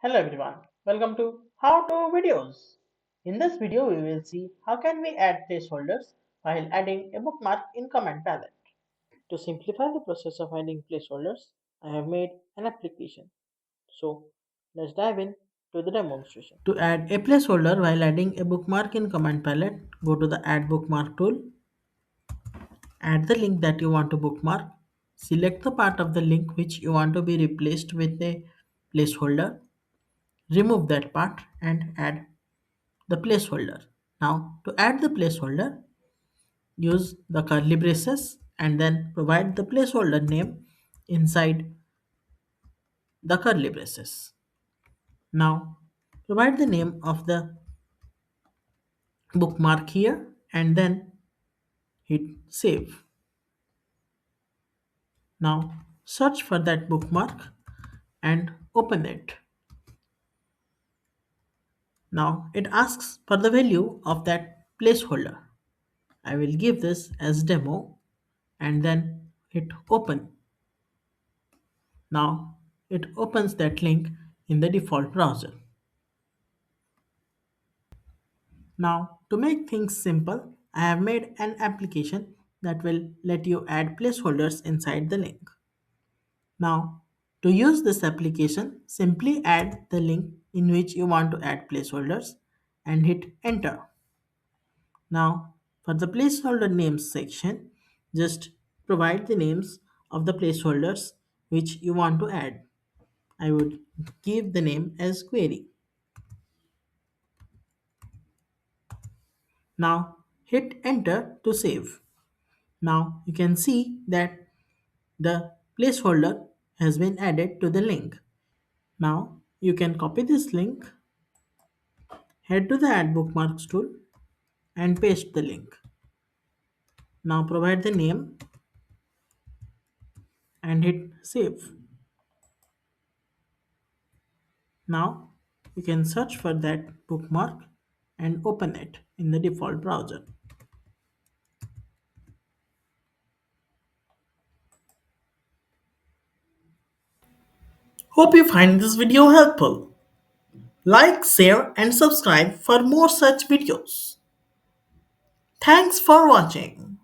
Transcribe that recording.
Hello everyone, welcome to How to Videos. In this video we will see how can we add placeholders while adding a bookmark in command palette. To simplify the process of adding placeholders, I have made an application. So let's dive in to the demonstration. To add a placeholder while adding a bookmark in command palette, go to the add bookmark tool, add the link that you want to bookmark, select the part of the link which you want to be replaced with a placeholder, remove that part and add the placeholder. Now to add the placeholder, use the curly braces and then provide the placeholder name inside the curly braces. Now provide the name of the bookmark here and then hit save. Now search for that bookmark and open it. Now it asks for the value of that placeholder. I will give this as demo and then hit open. Now it opens that link in the default browser. Now to make things simple, I have made an application that will let you add placeholders inside the link. Now to use this application, simply add the link in which you want to add placeholders and hit enter. Now for the placeholder names section, just provide the names of the placeholders which you want to add. I would give the name as query. Now hit enter to save. Now you can see that the placeholder has been added to the link. Now you can copy this link, head to the add bookmarks tool and paste the link. Now provide the name and hit save. Now you can search for that bookmark and open it in the default browser. Hope you find this video helpful. Like, share and subscribe for more such videos. Thanks for watching.